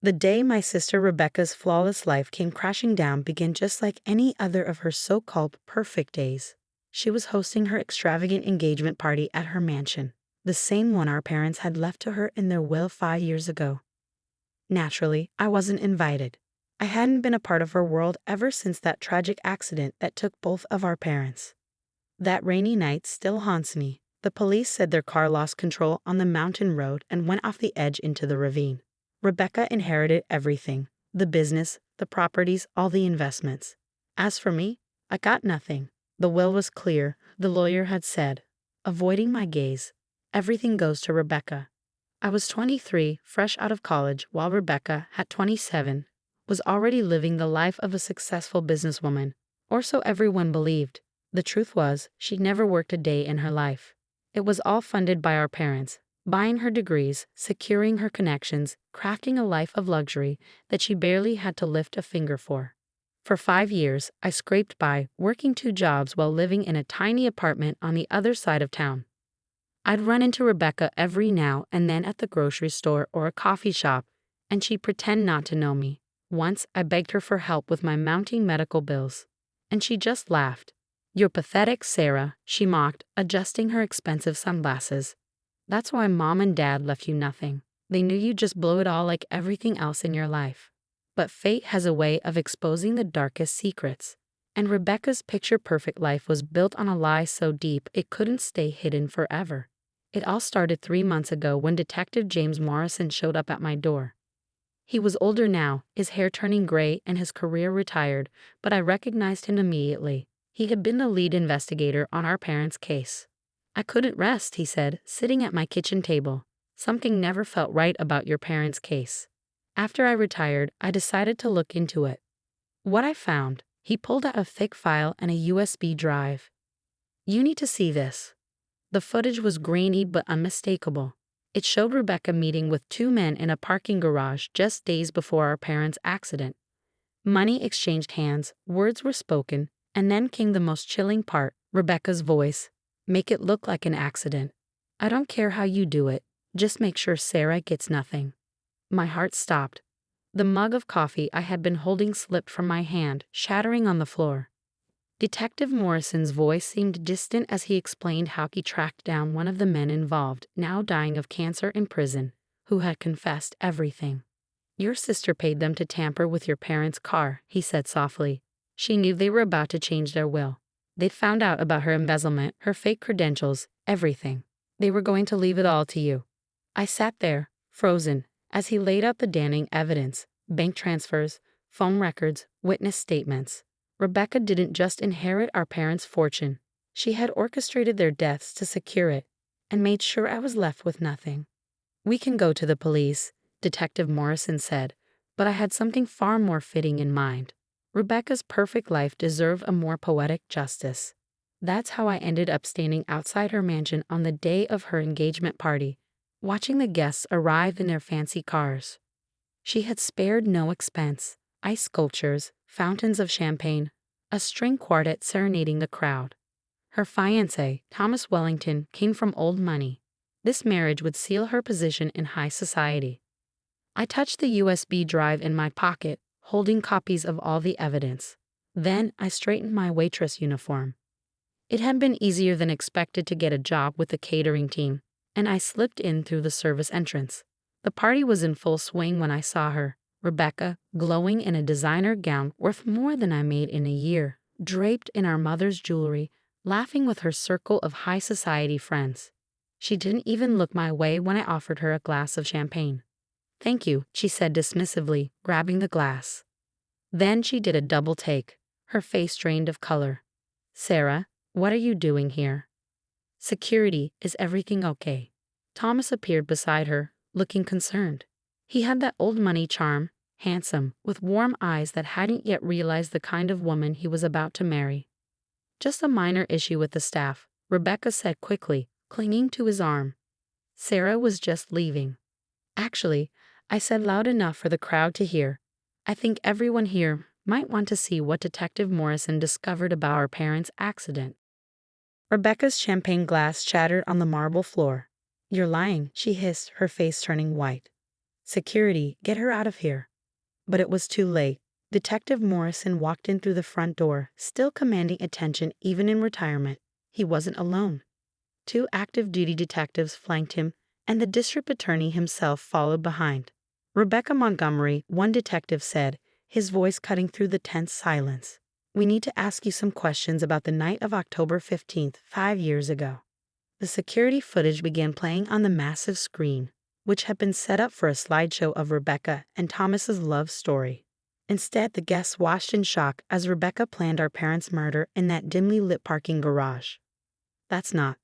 The day my sister Rebecca's flawless life came crashing down began just like any other of her so-called perfect days. She was hosting her extravagant engagement party at her mansion, the same one our parents had left to her in their will 5 years ago. Naturally, I wasn't invited. I hadn't been a part of her world ever since that tragic accident that took both of our parents. That rainy night still haunts me. The police said their car lost control on the mountain road and went off the edge into the ravine. Rebecca inherited everything: the business, the properties, all the investments. As for me, I got nothing. The will was clear, the lawyer had said. Avoiding my gaze, everything goes to Rebecca. I was 23, fresh out of college, while Rebecca, at 27, was already living the life of a successful businesswoman, or so everyone believed. The truth was, she never worked a day in her life. It was all funded by our parents, buying her degrees, securing her connections, crafting a life of luxury that she barely had to lift a finger for. For 5 years, I scraped by, working 2 jobs while living in a tiny apartment on the other side of town. I'd run into Rebecca every now and then at the grocery store or a coffee shop, and she'd pretend not to know me. Once, I begged her for help with my mounting medical bills, and she just laughed. "You're pathetic, Sarah," she mocked, adjusting her expensive sunglasses. "That's why Mom and Dad left you nothing. They knew you'd just blow it all like everything else in your life." But fate has a way of exposing the darkest secrets, and Rebecca's picture-perfect life was built on a lie so deep it couldn't stay hidden forever. It all started 3 months ago when Detective James Morrison showed up at my door. He was older now, his hair turning gray and his career retired, but I recognized him immediately. He had been the lead investigator on our parents' case. "I couldn't rest," he said, sitting at my kitchen table. "Something never felt right about your parents' case. After I retired, I decided to look into it. What I found," he pulled out a thick file and a USB drive. "You need to see this." The footage was grainy but unmistakable. It showed Rebecca meeting with 2 men in a parking garage just days before our parents' accident. Money exchanged hands, words were spoken, and then came the most chilling part, Rebecca's voice. "Make it look like an accident. I don't care how you do it, just make sure Sarah gets nothing." My heart stopped. The mug of coffee I had been holding slipped from my hand, shattering on the floor. Detective Morrison's voice seemed distant as he explained how he tracked down one of the men involved, now dying of cancer in prison, who had confessed everything. "Your sister paid them to tamper with your parents' car," he said softly. "She knew they were about to change their will. They'd found out about her embezzlement, her fake credentials, everything. They were going to leave it all to you." I sat there, frozen, as he laid out the damning evidence: bank transfers, phone records, witness statements. Rebecca didn't just inherit our parents' fortune. She had orchestrated their deaths to secure it, and made sure I was left with nothing. "We can go to the police," Detective Morrison said, but I had something far more fitting in mind. Rebecca's perfect life deserved a more poetic justice. That's how I ended up standing outside her mansion on the day of her engagement party, watching the guests arrive in their fancy cars. She had spared no expense: ice sculptures, fountains of champagne, a string quartet serenading the crowd. Her fiancé, Thomas Wellington, came from old money. This marriage would seal her position in high society. I touched the USB drive in my pocket, holding copies of all the evidence. Then I straightened my waitress uniform. It had been easier than expected to get a job with the catering team, and I slipped in through the service entrance. The party was in full swing when I saw her, Rebecca, glowing in a designer gown worth more than I made in a year, draped in our mother's jewelry, laughing with her circle of high society friends. She didn't even look my way when I offered her a glass of champagne. "Thank you," she said dismissively, grabbing the glass. Then she did a double take, her face drained of color. "Sarah, what are you doing here?" "Security, is everything okay?" Thomas appeared beside her, looking concerned. He had that old money charm, handsome, with warm eyes that hadn't yet realized the kind of woman he was about to marry. "Just a minor issue with the staff," Rebecca said quickly, clinging to his arm. "Sarah was just leaving." "Actually," I said loud enough for the crowd to hear, "I think everyone here might want to see what Detective Morrison discovered about our parents' accident." Rebecca's champagne glass shattered on the marble floor. "You're lying," she hissed, her face turning white. "Security, get her out of here." But it was too late. Detective Morrison walked in through the front door, still commanding attention even in retirement. He wasn't alone. Two active duty detectives flanked him, and the district attorney himself followed behind. "Rebecca Montgomery," one detective said, his voice cutting through the tense silence. "We need to ask you some questions about the night of October 15th, 5 years ago." The security footage began playing on the massive screen, which had been set up for a slideshow of Rebecca and Thomas's love story. Instead, the guests watched in shock as Rebecca planned our parents' murder in that dimly lit parking garage. That's not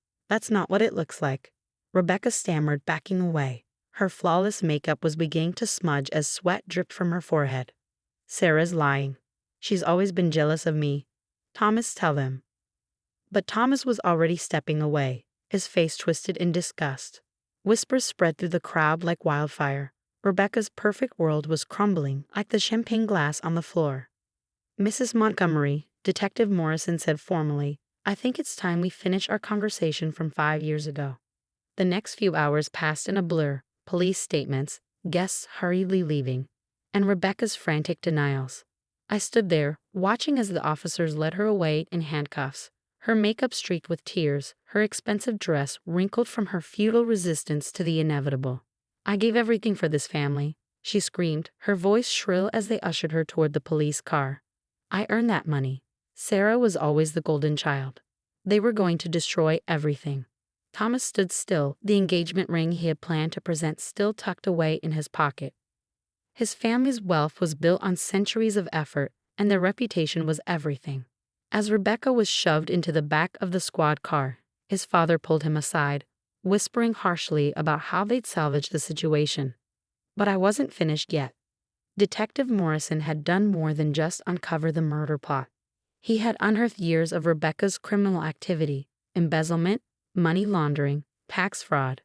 what it looks like," Rebecca stammered, backing away. Her flawless makeup was beginning to smudge as sweat dripped from her forehead. "Sarah's lying. She's always been jealous of me. Thomas, tell them." But Thomas was already stepping away, his face twisted in disgust. Whispers spread through the crowd like wildfire. Rebecca's perfect world was crumbling like the champagne glass on the floor. "Mrs. Montgomery," Detective Morrison said formally, "I think it's time we finish our conversation from 5 years ago." The next few hours passed in a blur, police statements, guests hurriedly leaving, and Rebecca's frantic denials. I stood there, watching as the officers led her away in handcuffs, her makeup streaked with tears, her expensive dress wrinkled from her futile resistance to the inevitable. "I gave everything for this family," she screamed, her voice shrill as they ushered her toward the police car. "I earned that money. Sarah was always the golden child. They were going to destroy everything." Thomas stood still, the engagement ring he had planned to present still tucked away in his pocket. His family's wealth was built on centuries of effort, and their reputation was everything. As Rebecca was shoved into the back of the squad car, his father pulled him aside, whispering harshly about how they'd salvage the situation. But I wasn't finished yet. Detective Morrison had done more than just uncover the murder plot. He had unearthed years of Rebecca's criminal activity, embezzlement, money laundering, tax fraud.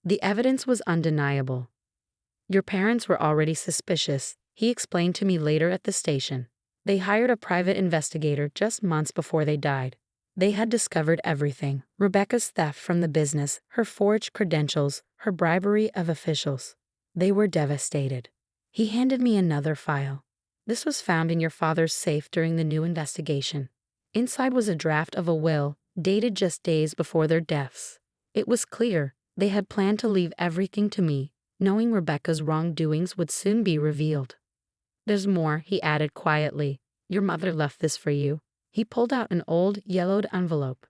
The evidence was undeniable. "Your parents were already suspicious," he explained to me later at the station. "They hired a private investigator just months before they died. They had discovered everything: Rebecca's theft from the business, her forged credentials, her bribery of officials. They were devastated." He handed me another file. "This was found in your father's safe during the new investigation." Inside was a draft of a will, dated just days before their deaths. It was clear they had planned to leave everything to me, knowing Rebecca's wrongdoings would soon be revealed. "There's more," he added quietly. "Your mother left this for you." He pulled out an old, yellowed envelope.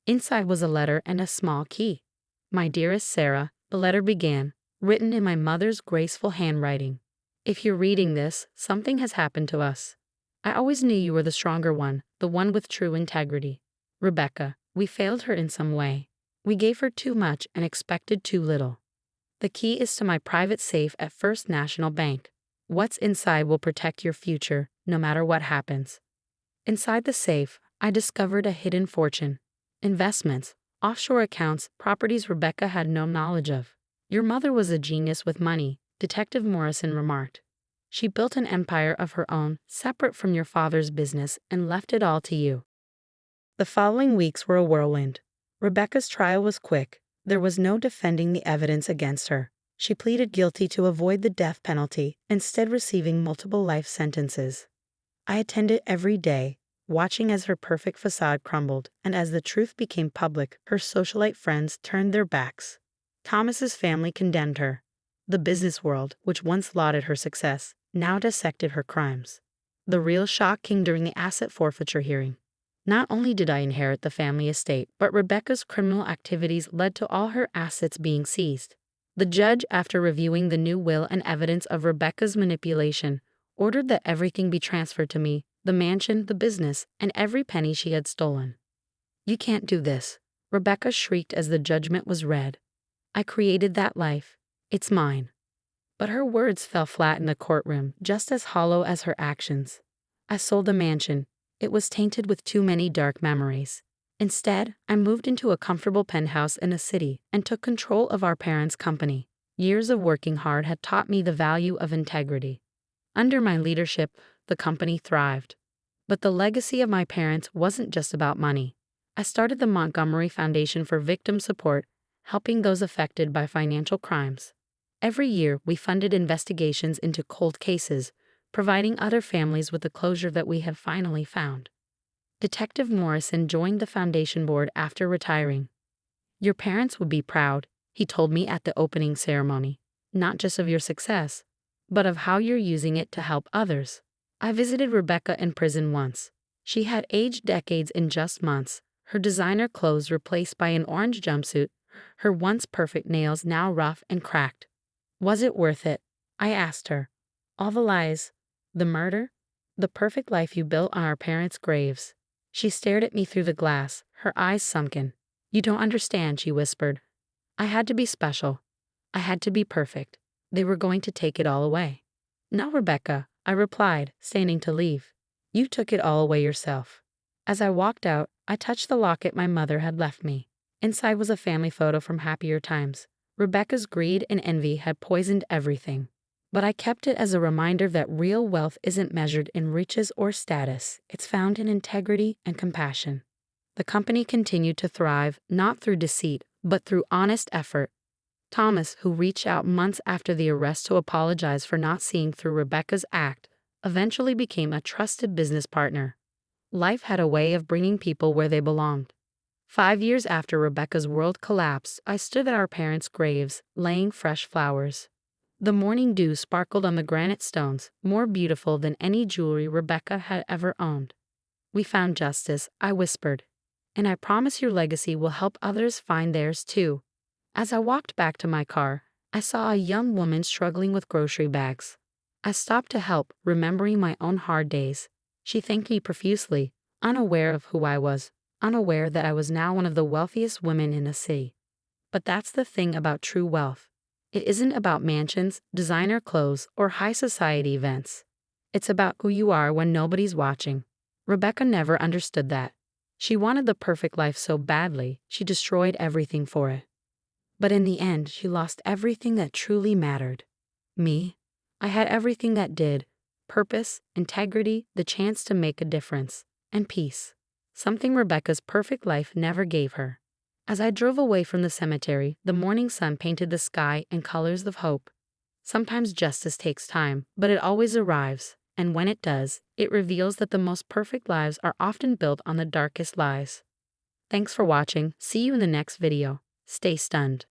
Inside was a letter and a small key. "My dearest Sarah," the letter began, written in my mother's graceful handwriting. "If you're reading this, something has happened to us. I always knew you were the stronger one, the one with true integrity. Rebecca, we failed her in some way. We gave her too much and expected too little. The key is to my private safe at First National Bank. What's inside will protect your future, no matter what happens." Inside the safe, I discovered a hidden fortune. Investments, offshore accounts, properties Rebecca had no knowledge of. "Your mother was a genius with money," Detective Morrison remarked. "She built an empire of her own, separate from your father's business, and left it all to you." The following weeks were a whirlwind. Rebecca's trial was quick. There was no defending the evidence against her. She pleaded guilty to avoid the death penalty, instead receiving multiple life sentences. I attended every day, watching as her perfect facade crumbled, and as the truth became public, her socialite friends turned their backs. Thomas's family condemned her. The business world, which once lauded her success, now dissected her crimes. The real shock came during the asset forfeiture hearing. Not only did I inherit the family estate, but Rebecca's criminal activities led to all her assets being seized. The judge, after reviewing the new will and evidence of Rebecca's manipulation, ordered that everything be transferred to me: the mansion, the business, and every penny she had stolen. "You can't do this," Rebecca shrieked as the judgment was read. "I created that life. It's mine." But her words fell flat in the courtroom, just as hollow as her actions. I sold the mansion. It was tainted with too many dark memories. Instead, I moved into a comfortable penthouse in a city and took control of our parents' company. Years of working hard had taught me the value of integrity. Under my leadership, the company thrived. But the legacy of my parents wasn't just about money. I started the Montgomery Foundation for Victim Support, helping those affected by financial crimes. Every year, we funded investigations into cold cases, providing other families with the closure that we have finally found. Detective Morrison joined the foundation board after retiring. Your parents would be proud, he told me at the opening ceremony, not just of your success, but of how you're using it to help others. I visited Rebecca in prison once. She had aged decades in just months, her designer clothes replaced by an orange jumpsuit, her once perfect nails now rough and cracked. Was it worth it? I asked her. All the lies, the murder, the perfect life you built on our parents' graves. She stared at me through the glass, her eyes sunken. You don't understand, she whispered. I had to be special. I had to be perfect. They were going to take it all away. No, Rebecca, I replied, standing to leave. You took it all away yourself. As I walked out, I touched the locket my mother had left me. Inside was a family photo from happier times. Rebecca's greed and envy had poisoned everything. But I kept it as a reminder that real wealth isn't measured in riches or status. It's found in integrity and compassion. The company continued to thrive, not through deceit, but through honest effort. Thomas, who reached out months after the arrest to apologize for not seeing through Rebecca's act, eventually became a trusted business partner. Life had a way of bringing people where they belonged. 5 years after Rebecca's world collapsed, I stood at our parents' graves, laying fresh flowers. The morning dew sparkled on the granite stones, more beautiful than any jewelry Rebecca had ever owned. We found justice, I whispered. And I promise your legacy will help others find theirs too. As I walked back to my car, I saw a young woman struggling with grocery bags. I stopped to help, remembering my own hard days. She thanked me profusely, unaware of who I was, unaware that I was now one of the wealthiest women in the city. But that's the thing about true wealth. It isn't about mansions, designer clothes, or high society events. It's about who you are when nobody's watching. Rebecca never understood that. She wanted the perfect life so badly, she destroyed everything for it. But in the end, she lost everything that truly mattered. Me? I had everything that did. Purpose, integrity, the chance to make a difference, and peace. Something Rebecca's perfect life never gave her. As I drove away from the cemetery, the morning sun painted the sky in colors of hope. Sometimes justice takes time, but it always arrives, and when it does, it reveals that the most perfect lives are often built on the darkest lies. Thanks for watching. See you in the next video. Stay stunned.